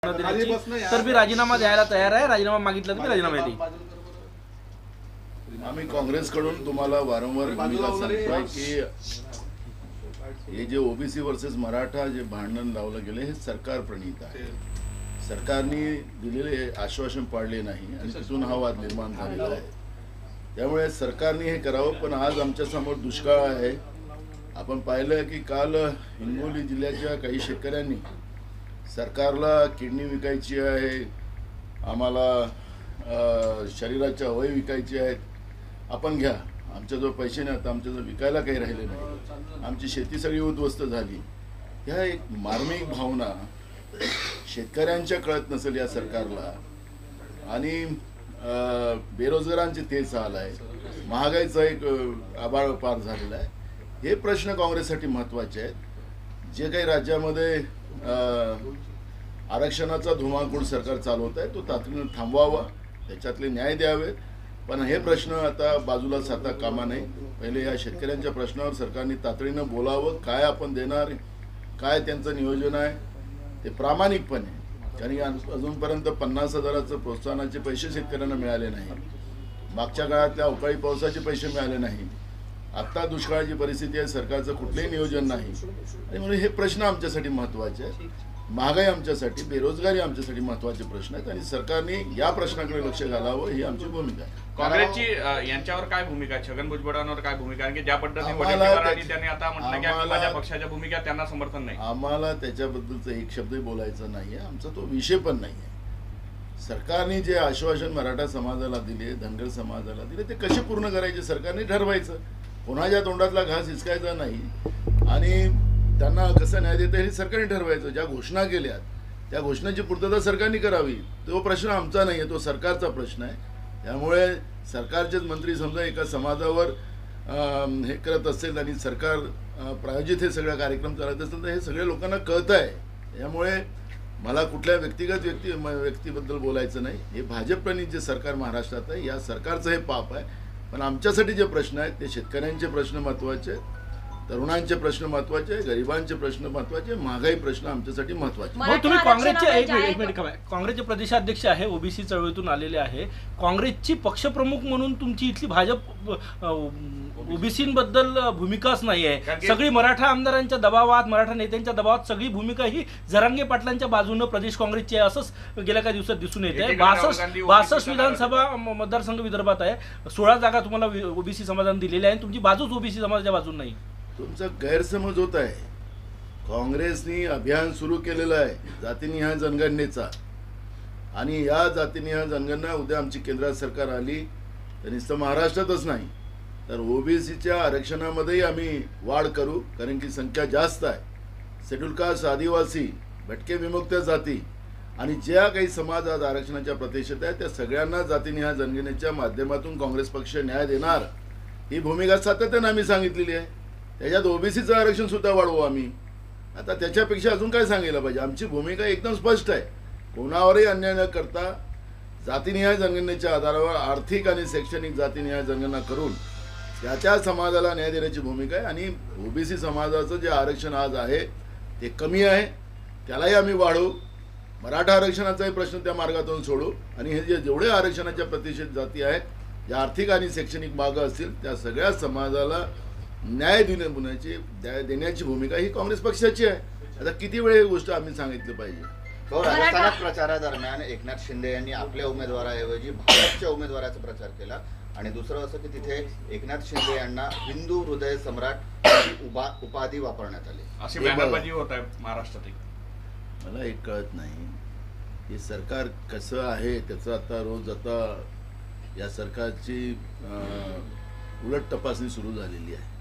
तर मी राजीनामा द्यायला तयार आहे। राजीनामा मागितला तर मी राजीनामा देईन। आम्ही काँग्रेसकडून तुम्हाला वारंवार भूमिका सांगतोय की हे जे ओबीसी वर्सेस मराठा जे भांडण लावलं गेले हे सरकार प्रणीत आहे। सरकारने दिलेले आश्वासन पाळले नाही आणि तिथून हा वाद निर्माण झालेला आहे। त्यामुळे सरकारने हे करावं, पण आज आमच्या समोर दुष्काळ आहे। आपण पाहिलं की काल हिंगोली जिल्ह्याच्या काही शेतकऱ्यांनी सरकारला किडनी विकायची आहे, आम्हाला शरीराच्या अवयव विकायचे आहेत, आपण घ्या, आमच्याजवळ पैसे नाही, आता आमच्याजवळ विकायला काही राहिले नाही, आमची शेती सगळी उद्ध्वस्त झाली। ह्या एक मार्मिक भावना शेतकऱ्यांच्या कळत नसेल या सरकारला, आणि बेरोजगारांचे तेच हाल आहे, महागाईचा एक आभाळ पार झालेला आहे। हे प्रश्न काँग्रेससाठी महत्त्वाचे आहेत। जे काही राज्यामध्ये आरक्षणाचा धुमाकूळ सरकार चालवत आहे तो तातडीने थांबवावा, त्याच्यातले न्याय द्यावे, पण हे प्रश्न आता बाजूला साधता कामा नये। पहिले या शेतकऱ्यांच्या प्रश्नावर सरकारने तातडीनं बोलावं, काय आपण देणार, काय त्यांचं नियोजन आहे ते प्रामाणिकपणे, कारण अजूनपर्यंत 50,000चं प्रोत्साहनाचे पैसे शेतकऱ्यांना मिळाले नाही, मागच्या काळातल्या अवकाळी पावसाचे पैसे मिळाले नाही, आता दुष्काळाची परिस्थिती आहे, सरकारचं कुठलंही नियोजन नाही, आणि म्हणून हे प्रश्न आमच्यासाठी महत्त्वाचे आहेत। महागाई आमच्यासाठी, बेरोजगारी आमच्यासाठी महत्त्वाचे प्रश्न आहेत, आणि सरकारने या प्रश्नाकडे लक्ष घालावं ही आमची भूमिका आहे। काँग्रेसची यांच्यावर काय भूमिका आहे, छगन भुजबळांवर काय भूमिका आहे, की ज्या पद्धतीने त्यांनी आता म्हटलं की माझ्या पक्षाच्या भूमिका त्यांना समर्थन नाही, आम्हाला त्याच्याबद्दलचा एक शब्दही बोलायचा नाहीये, आमचा तो विषय पण नाहीये। सरकारने जे आश्वासन मराठा समाजाला दिले, धनगर समाजाला दिले, ते कसे पूर्ण करायचे सरकारने ठरवायचं, कोणाच्या तोंडातला घास हिसकायचा नाही, आणि त्यांना कसं न्याय देता हे सरकारने ठरवायचं। ज्या घोषणा केल्या त्या घोषणेची पूर्तता सरकारने करावी, तो प्रश्न आमचा नाही आहे, तो सरकारचा प्रश्न आहे। त्यामुळे सरकारचेच मंत्री समजा एका समाजावर हे करत असेल आणि सरकार प्रायोजित हे सगळं कार्यक्रम चालत असेल तर हे सगळ्या लोकांना कळत आहे। त्यामुळे मला कुठल्या व्यक्तिगत व्यक्तीबद्दल बोलायचं नाही, हे भाजपप्रणीत जे सरकार महाराष्ट्रात आहे या सरकारचं हे पाप आहे। पण आमच्यासाठी जे प्रश्न आहेत ते शेतकऱ्यांचे प्रश्न महत्त्वाचे आहेत, तरुणांचे प्रश्न महत्त्वाचे, गरिबांचे प्रश्न महत्त्वाचे, महागाई प्रश्न आमच्यासाठी महत्त्वाचे। तुम्ही काँग्रेसचे एक मिनिट काँग्रेसचे प्रदेशाध्यक्ष आहे, ओबीसी चळवळीतून आलेले आहे, काँग्रेसची पक्षप्रमुख म्हणून तुमची इथली भाजप ओबीसींबद्दल भूमिकाच नाही आहे। सगळी मराठा आमदारांच्या दबावात, मराठा नेत्यांच्या दबावात सगळी भूमिका ही जरांगे पाटलांच्या बाजूनं प्रदेश काँग्रेसची आहे, असंच गेल्या काही दिवसात दिसून येत आहे। 62 विधानसभा मतदारसंघ विदर्भात आहे, 16 जागा तुम्हाला ओबीसी समाजाने दिलेल्या आहे, तुमची बाजूच ओबीसी समाजाच्या बाजून नाही। तुमचा गैरसमज होत आहे। काँग्रेसने अभियान सुरू केलेलं आहे जातीनिहाय जनगणनेचा, आणि या जातीनिहाय जनगणना उद्या आमची केंद्रात सरकार आली तर नुसतं महाराष्ट्रातच नाही तर ओबीसीच्या आरक्षणामध्येही आम्ही वाढ करू, कारण की संख्या जास्त आहे। शेड्यूल कास्ट, आदिवासी, भटके विमुक्त जाती आणि ज्या काही समाज आज आरक्षणाच्या प्रतीक्षेत आहे त्या सगळ्यांना जातीनिहाय जनगणनेच्या माध्यमातून काँग्रेस पक्ष न्याय देणार, ही भूमिका सातत्याने आम्ही सांगितलेली आहे। त्याच्यात ओबीसीचं आरक्षण सुद्धा वाढवू आम्ही, आता त्याच्यापेक्षा अजून काय सांगायला पाहिजे। आमची भूमिका एकदम स्पष्ट आहे, कोणावरही अन्याय न करता जातीनिहाय जनगणनेच्या आधारावर आर्थिक आणि शैक्षणिक जातीनिहाय जनगणना करून त्या समाजाला न्याय देण्याची भूमिका आहे। आणि ओबीसी समाजाचं जे आरक्षण आज आहे ते कमी आहे, त्यालाही आम्ही वाढवू, मराठा आरक्षणाचाही प्रश्न त्या मार्गातून सोडू, आणि हे जेवढे आरक्षणाच्या प्रतिष्ठित जाती आहेत, ज्या आर्थिक आणि शैक्षणिक मागं असतील त्या सगळ्या समाजाला न्याय देण्याची भूमिका ही काँग्रेस पक्षाची आहे। आता किती वेळ ही गोष्ट आम्ही सांगितलं पाहिजे। राजस्थानात प्रचारादरम्यान एकनाथ शिंदे यांनी आपल्या उमेदवाराऐवजी भाजपच्या उमेदवाराचा प्रचार केला, आणि दुसरं असं की तिथे एकनाथ शिंदे यांना हिंदू हृदय सम्राट उपाधी वापरण्यात आली, अशी बॅनरबाजी होत आहे महाराष्ट्रात। मला एक कळत नाही हे सरकार कसं आहे, त्याचं आता रोज आता या सरकारची उलट तपासणी सुरू झालेली आहे।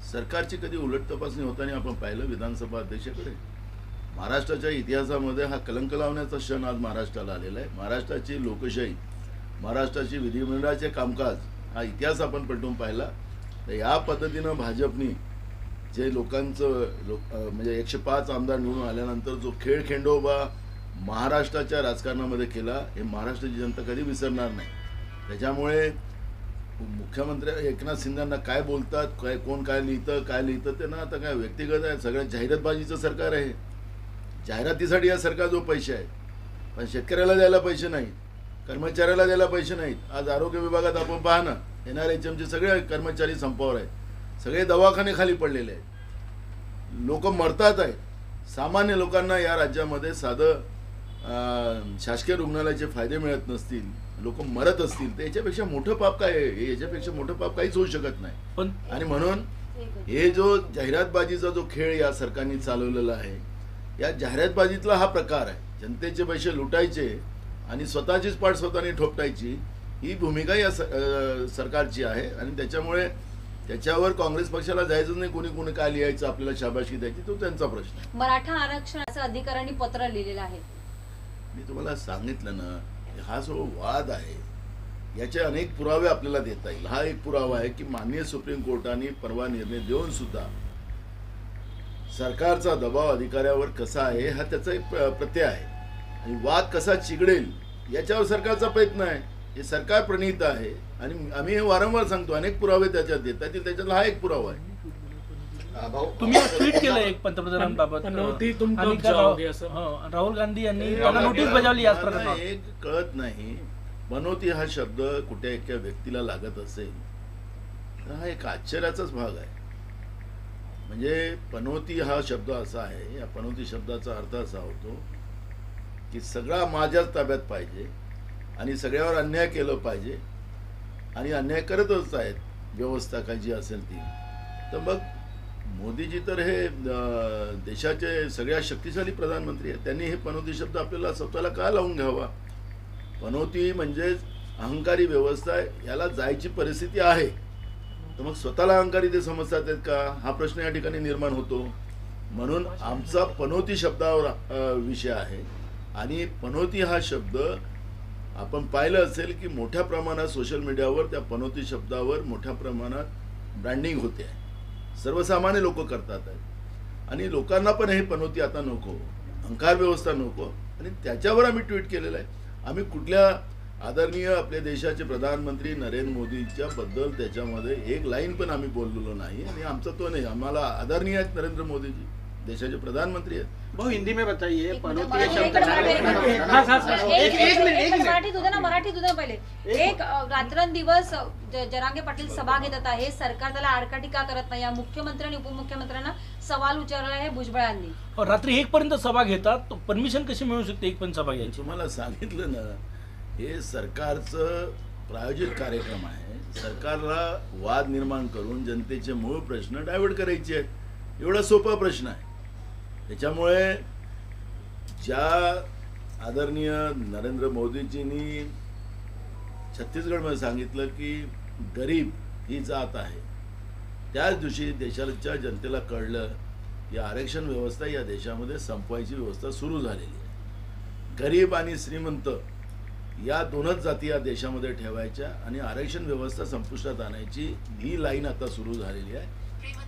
सरकारची कधी उलट तपासणी होताना आपण पाहिलं विधानसभा अध्यक्षाकडे? महाराष्ट्राच्या इतिहासामध्ये हा कलंक लावण्याचा क्षण आज महाराष्ट्राला आलेला आहे। महाराष्ट्राची लोकशाही, महाराष्ट्राची विधिमंडळाचे कामकाज हा इतिहास आपण पलटून पाहिला तर या पद्धतीनं भाजपनी जे लोकांचं म्हणजे 105 आमदार निवडून आल्यानंतर जो खेळखेंडोबा महाराष्ट्राच्या राजकारणामध्ये केला हे महाराष्ट्राची जनता कधी विसरणार नाही। त्याच्यामुळे मुख्यमंत्री एकनाथ शिंदेंना काय बोलतात, काय कोण काय लिहितं त्यांना आता काय व्यक्तिगत आहे, सगळ्या जाहिरातबाजीचं सरकार आहे। जाहिरातीसाठी या सरकारजवळ पैसे आहेत, पण शेतकऱ्याला द्यायला पैसे नाहीत, कर्मचाऱ्याला द्यायला पैसे नाहीत. आज आरोग्य विभागात आपण पहा ना, NRHMचे सगळे कर्मचारी संपावर आहेत, सगळे दवाखाने खाली पडलेले आहेत, लोक मरतात आहेत. सामान्य लोकांना या राज्यामध्ये साधं शासकीय रुग्णालयाचे फायदे मिळत नसतील, लोक मरत असतील, तर याच्यापेक्षा मोठं पाप काय आहे? याच्यापेक्षा मोठं पाप काहीच होऊ शकत नाही. पण आणि म्हणून हे जो जाहिरातबाजीचा जो खेळ या सरकारने चालवलेला आहे, या जाहिरातबाजीतला हा प्रकार आहे. जनतेचे पैसे लुटायचे आणि स्वतःचीच पाठ स्वतःने ठोपटायची, ही भूमिका या सरकारची आहे. आणि त्याच्यामुळे त्याच्यावर काँग्रेस पक्षाला जायचं नाही, कोणी कोणी काय लिहायचं, आपल्याला शाबासकी द्यायची, तो त्यांचा प्रश्न आहे. मराठा आरक्षणाचं अधिकाऱ्यांनी पत्र लिहिलेलं आहे. मी तुम्हाला सांगितलं ना, हा जो वाद आहे याचे अनेक पुरावे आपल्याला देता येईल. हा एक पुरावा आहे की माननीय सुप्रीम कोर्टाने परवा निर्णय देऊन सुद्धा सरकारचा दबाव अधिकाऱ्यावर कसा आहे हा त्याचा एक प्रत्यय आहे. आणि वाद कसा चिघळेल याच्यावर सरकारचा प्रयत्न आहे. हे सरकार प्रणीत आहे आणि आम्ही हे वारंवार सांगतो, अनेक पुरावे त्याच्यात देता येतील, त्याच्यातला हा एक पुरावा आहे. तुम्ही ट्विट केलं एक पंतप्रधानांबाबत आणि राहुल गांधी यांनी त्यांना नोटीस बजावली याच प्रकरणात. एक कळत नाही, पनोती हा शब्द कुठे एका व्यक्तीला लागत असेल तर हा एक आश्चर्याचाच भाग आहे. म्हणजे पनोती हा शब्द असा आहे, या पनोती शब्दाचा अर्थ असा होतो की सगळा माझ्याच ताब्यात पाहिजे आणि सगळ्यावर अन्याय केलं पाहिजे आणि अन्याय करतच आहेत व्यवस्था काय जी असेल ती. तर मग मोदीजी तर हे देशाचे सगळ्यात शक्तिशाली प्रधानमंत्री आहेत, त्यांनी हे पनोती शब्द आपल्याला स्वतःला का लावून घ्यावा? पनोती म्हणजे अहंकारी व्यवस्था, याला जायची परिस्थिती आहे, तर मग स्वतःला अहंकारी ते समजतात आहेत का? हा प्रश्न या ठिकाणी निर्माण होतो. म्हणून आमचा पनोती शब्दावर विषय आहे. आणि पनोती हा शब्द आपण पाहिलं असेल की मोठ्या प्रमाणात सोशल मीडियावर त्या पनोती शब्दावर मोठ्या प्रमाणात ब्रँडिंग होते आहे, सर्वसामान्य लोक करतात आहेत. आणि लोकांना पण हे पनोती आता नको, अहंकार व्यवस्था नको. आणि त्याच्यावर आम्ही ट्विट केलेलं आहे. आम्ही कुठल्या आदरणीय आपल्या देशाचे प्रधानमंत्री नरेंद्र मोदींच्या बद्दल त्याच्यामध्ये एक लाईन पण आम्ही बोललेलो नाही. आणि आमचा तो नाही, आम्हाला आदरणीय आहेत नरेंद्र मोदीजी, देशाचे प्रधानमंत्री आहेत. बहुत हिंदी में बताइए पनोती मराठीत उद्या पहिले एक रात्रंदिवस जरांगे पाटील सभा घेतात आहे, सरकार त्याला आडकाठी का करत नाही? मुख्यमंत्री आणि उपमुख्यमंत्र्यांना सवाल विचारला आहे भुजबळांनी. रात्री 1 पर्यंत सभा घेतात, परमिशन कशी मिळू शकते 1 पर्यंत सभा घ्यायची? तुम्हाला सांगितलं ना, हे सरकारचं प्रायोजित कार्यक्रम आहे. सरकारला वाद निर्माण करून जनतेचे मूळ प्रश्न डायव्हर्ट करायचे आहेत, एवढा सोपा प्रश्न आहे. त्याच्यामुळे ज्या आदरणीय नरेंद्र मोदीजींनी छत्तीसगडमध्ये सांगितलं की गरीब ही जात आहे, त्याच दिवशी देशाच्या जनतेला कळलं की आरक्षण व्यवस्था या देशामध्ये संपवायची व्यवस्था सुरू झालेली आहे. गरीब आणि श्रीमंत या दोनच जाती या देशामध्ये ठेवायच्या आणि आरक्षण व्यवस्था संपुष्टात आणायची ही लाईन आता सुरू झालेली आहे.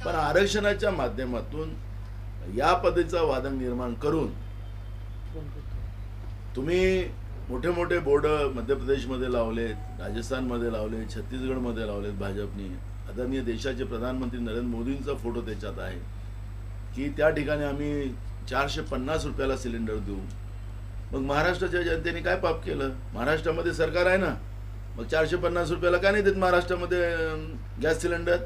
पण आरक्षणाच्या माध्यमातून या पद्धतीचा वाद निर्माण करून तुम्ही मोठे मोठे बोर्ड मध्य प्रदेशमध्ये लावलेत, राजस्थानमध्ये लावले, छत्तीसगडमध्ये लावलेत भाजपने. आदरणीय देशाचे प्रधानमंत्री नरेंद्र मोदींचा फोटो त्याच्यात आहे की त्या ठिकाणी आम्ही 450 रुपयाला सिलेंडर देऊ. मग महाराष्ट्राच्या जनतेने काय पाप केलं? महाराष्ट्रामध्ये सरकार आहे ना, मग 450 रुपयाला का नाही देत महाराष्ट्रामध्ये गॅस सिलेंडर?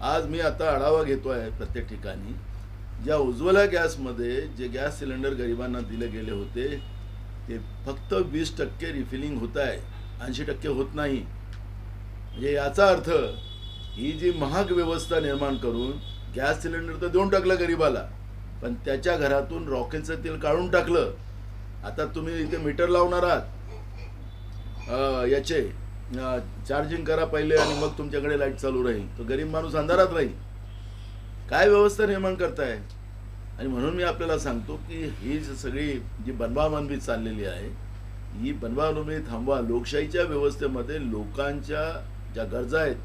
आज मी आता आढावा घेतो आहे प्रत्येक ठिकाणी. ज्या उज्ज्वला गॅसमध्ये जे गॅस सिलेंडर गरिबांना दिले गेले होते ते फक्त 20% रिफिलिंग होत आहे, 80% होत नाही. म्हणजे याचा अर्थ ही जी महाग व्यवस्था निर्माण करून गॅस सिलेंडर तर देऊन टाकलं गरिबाला, पण त्याच्या घरातून रॉकेलचं तेल काढून टाकलं. आता तुम्ही इथे मीटर लावणार आहात, याचे चार्जिंग करा पहिले आणि मग तुमच्याकडे लाईट चालू राहील, तर गरीब माणूस अंधारात राहील. काय व्यवस्था निर्माण करताय? आणि म्हणून मी आपल्याला सांगतो की ही सगळी जी बनवाबनवी चाललेली आहे, ही बनवाबनवी थांबवा. लोकशाहीच्या व्यवस्थेमध्ये लोकांच्या ज्या गरजा आहेत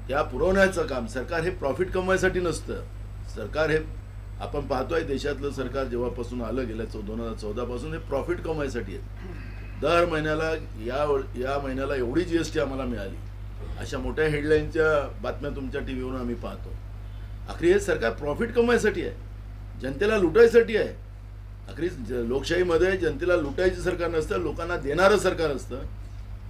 त्या पुरवण्याचं काम. सरकार हे प्रॉफिट कमवायसाठी नसतं. सरकार हे आपण पाहतोय देशातलं सरकार जेव्हापासून आलं गेल्या 2014 पासून हे प्रॉफिट कमवायसाठी आहे. दर महिन्याला या महिन्याला एवढी GST आम्हाला मिळाली, अशा मोठ्या हेडलाईनच्या बातम्या तुमच्या टीव्हीवरून आम्ही पाहतो. आखरी हे सरकार प्रॉफिट कमवायसाठी आहे, जनतेला लुटायसाठी आहे. अखेरी लोकशाहीमध्ये जनतेला लुटायचं सरकार नसतं, लोकांना देणारं सरकार असतं.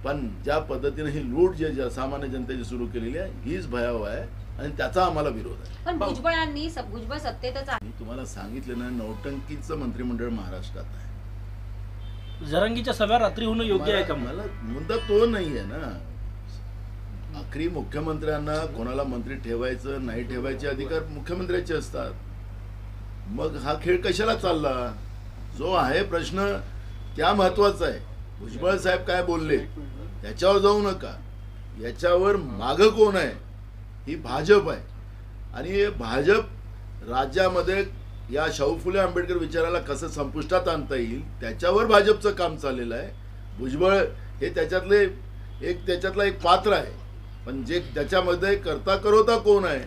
पण ज्या पद्धतीने ही लूट जे सामान्य जनतेची सुरू केलेली आहे हीच भयावह आहे आणि त्याचा आम्हाला विरोध आहे. पण भुजबळांनी भुजबळ सत्तेतच आहे. मी तुम्हाला सांगितलं ना, नौटंकीचं मंत्रिमंडळ महाराष्ट्रात आहे. जरांगीच्या सभा रात्री होणं योग्य आहे का? मला मुद्दा तो नाही आहे ना. आखरी मुख्यमंत्र्यांना कोणाला मंत्री ठेवायचं नाही ठेवायचे अधिकार मुख्यमंत्र्याचे असतात. मग हा खेळ कशाला चालला? जो आहे प्रश्न त्या महत्वाचा आहे. भुजबळ साहेब काय बोलले त्याच्यावर जाऊ नका. याच्यावर मागं कोण आहे? ही भाजप आहे. आणि हे भाजप राज्यामध्ये या शाहू फुले आंबेडकर विचाराला कसं संपुष्टात आणता येईल त्याच्यावर भाजपचं काम चाललेलं आहे. भुजबळ हे त्याच्यातला एक पात्र आहे. पण जे त्याच्यामध्ये करता करोता कोण आहे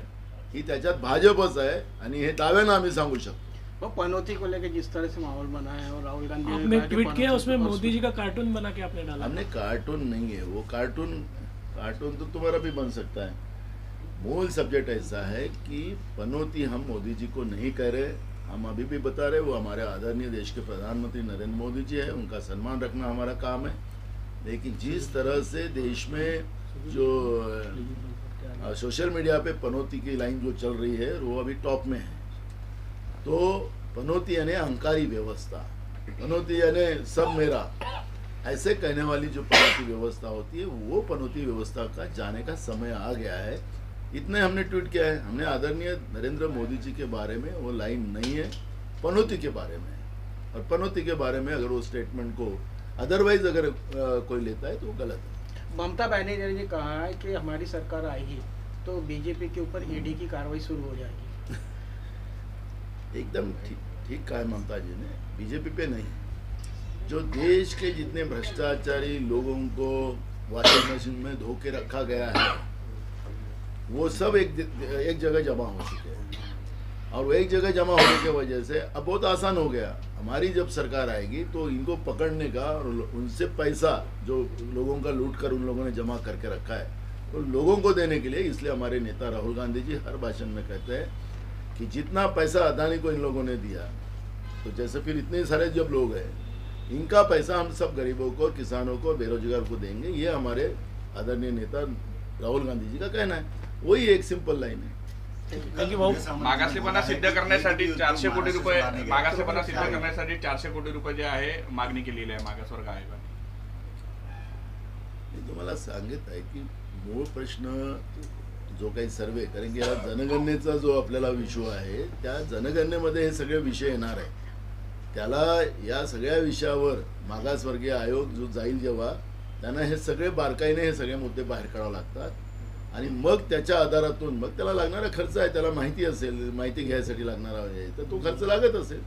ही त्याच्यात भाजपच आहे. आणि हे दाव्यानं आम्ही सांगू शकतो. वो पनौती को लेकर जिस तरह से माहौल बना है और राहुल गांधी ने आपने कहा कि ट्वीट किया पनौती उसमें को मोदी जी का कार्टून बना के आपने डाला। हमने कार्टून नहीं है वो, कार्टून तो तुम्हारा भी बन सकता है. मूल सब्जेक्ट ऐसा है कि पनौती हम मोदी जी को नहीं कह रहे. हम अभी भी बता रहे वो हमारे आदरणीय देश के प्रधानमंत्री नरेंद्र मोदी जी है, उनका सम्मान रखना हमारा काम है. लेकिन जिस तरह से देश में जो सोशल मीडिया पे पनौती की लाइन जो चल रही है वो अभी टॉप में है. तो पनौती यानी अहंकारी व्यवस्था, पनौती यानी सब मेरा, ऐसे कहने वाली जो पनौती व्यवस्था होती है वो पनौती व्यवस्था का जाने का समय आ गया है. इतने हमने ट्वीट किया है. हमने आदरणीय नरेंद्र मोदी जी के बारे में वो लाइन नहीं है, पनौती के बारे में. और पनौती के बारे में अगर वो स्टेटमेंट को अदरवाइज अगर कोई लेता है तो वो गलत है. ममता बनर्जी ने कहा है कि हमारी सरकार आएगी तो बीजेपी के ऊपर ईडी की कार्रवाई शुरू हो जाएगी. एकदम ठीक कहा है ममता जी ने. बीजेपी पे नहीं, जो देश के जितने भ्रष्टाचारी लोगों को वॉशिंग मशीन में धो के रखा गया है वो सब एक जगह जमा हो चुके हैं. और वो एक जगह जमा होने की वजह से अब बहुत आसान हो गया. हमारी जब सरकार आएगी तो इनको पकड़ने का और उनसे पैसा जो लोगों का लूट कर उन लोगों ने जमा करके रखा है तो लोगों को देने के लिए, इसलिए हमारे नेता राहुल गांधी जी हर भाषण में कहते हैं कि जितना पैसा अदानी को इन लोगों ने दिया तो जैसे फिर इतने सारे जब लोग हैं इनका पैसा हम सब गरीबों को, किसानों को, बेरोजगार को देंगे. ये हमारे आदरणीय नेता राहुल गांधी जी का कहना है. वही एक सिंपल लाइन है. मागासलेपणा सिद्ध करण्यासाठी 400 कोटी रुपये, मागासलेपणा सिद्ध करण्यासाठी 400 कोटी रुपये जे आहे मागणी केलेली आहे मागासवर्ग आयोगाने. मी तुम्हाला सांगत आहे की मूळ प्रश्न जो काही सर्वे, कारण की या जनगणनेचा जो आपल्याला विषय आहे त्या जनगणनेमध्ये हे सगळे विषय येणार आहे. त्याला या सगळ्या विषयावर मागासवर्गीय आयोग जो जाईल जेव्हा त्यांना हे सगळे बारकाईने हे सगळे मुद्दे बाहेर काढावे लागतात. आणि मग त्याच्या आधारातून मग त्याला लागणारा खर्च आहे, त्याला माहिती असेल, माहिती घ्यायसाठी लागणारा आहे तर तो खर्च लागत असेल.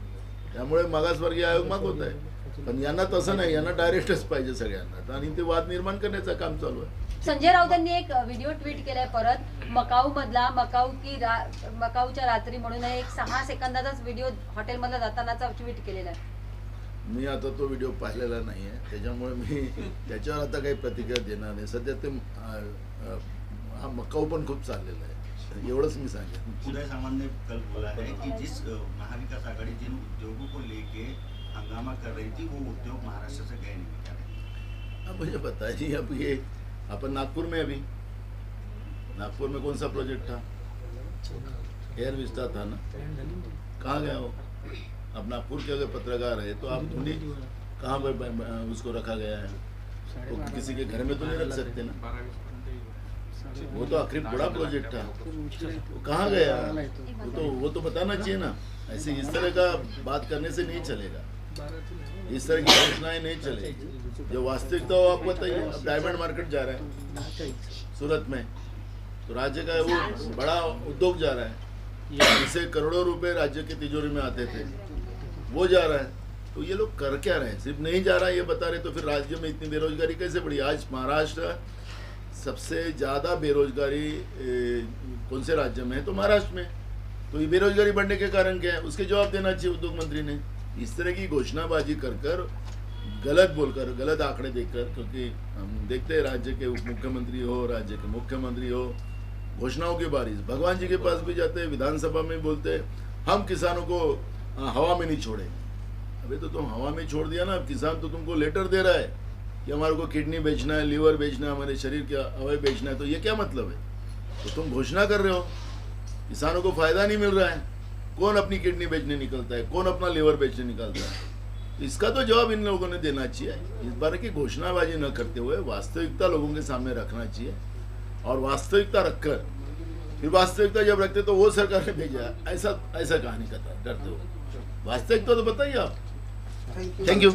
त्यामुळे मागासवर्गीय आयोग मागवत आहे. पण यांना तसं नाही, यांना डायरेक्टच पाहिजे सगळ्यांना आणि ते वाद निर्माण करण्याचं काम चालू आहे. संजय राऊतांनी एक व्हिडिओ ट्विट केलाय परत मकाऊ मधला, मकाऊच्या रात्री म्हणून एक 6 सेकंदाचाच व्हिडिओ हॉटेलमधला जातानाचा ट्विट केलेला आहे. मी आता तो व्हिडिओ पाहिलेला नाही आहे त्याच्यामुळे मी त्याच्यावर आता काही प्रतिक्रिया देणार नाही. सध्या ते हा मकाऊ पण खूप चाललेला आहे, एवढंच मी सांगेन. उदय सामंत ने कल बोला है कि जिस महाविकास आघाड़ी जिन उद्योगों को लेके हंगामा कर रही थी वो उद्योग महाराष्ट्र से गए नहीं कर रहे. अब मुझे बताइए, अब ये अपन नागपुर में, अभी नागपुर में कौन सा प्रोजेक्ट था? एयर विस्टा था ना, कहाँ गया वो? अब नागपुर के अगर पत्रकार है तो आप ढूंढिए कहाँ पर उसको रखा गया है. वो किसी के घर में तो नहीं रख सकते ना. वो तो आखिरी बड़ा प्रोजेक्ट था, वो कहाँ गया? वो तो बताना चाहिए ना. ऐसे इस तरह का बात करने से नहीं चलेगा, इस तरह की घोषणाएं नहीं चलेगी. जो वास्तविकता हो आप बताइए. अब डायमंड मार्केट जा रहा है सूरत में, तो राज्य का वो बड़ा उद्योग जा रहा है, जिससे करोड़ों रुपए राज्य की तिजोरी में आते थे वो जा रहा है. तो ये लोग कर क्या रहे हैं? सिर्फ नहीं जा रहा है ये बता रहे, तो फिर राज्य में इतनी बेरोजगारी कैसे बढ़ी? आज महाराष्ट्र सबसे ज़्यादा बेरोजगारी कौन से राज्य में है? तो महाराष्ट्र में. तो ये बेरोजगारी बढ़ने के कारण क्या है उसके जवाब देना चाहिए उद्योग मंत्री ने. इस तरह की घोषणाबाजी कर गलत बोलकर, गलत आंकड़े देकर, क्योंकि हम देखते हैं राज्य के उप मुख्यमंत्री हो, राज्य के मुख्यमंत्री हो, घोषणाओं की बारिश भगवान जी के पास भी जाते हैं, विधानसभा में बोलते हैं हम किसानों को हवा में नहीं छोड़ेंगे. अबे तो तुम हवा में छोड़ दिया ना। अब किसान तो तुमको लेटर दे रहा है कि हमारे को किडनी बेचना है, लीवर बेचना है, हमारे शरीर के अवयव बेचना है, तो ये क्या मतलब है? तो तुम घोषणा कर रहे हो, किसानों को फायदा नहीं मिल रहा है। कौन अपनी किडनी बेचने निकलता है, कौन अपना लीवर बेचने निकलता है? तो इसका तो जवाब इन लोगों ने देना चाहिए। इस बार की घोषणाबाजी न करते हुए वास्तविकता लोगों के सामने रखना चाहिए, और वास्तविकता रखकर फिर वास्तविकता जब रखते तो वो सरकार ने भेजा, ऐसा ऐसा कहानी करते हो। वास्तविकता तो बताइए आप। Thank you.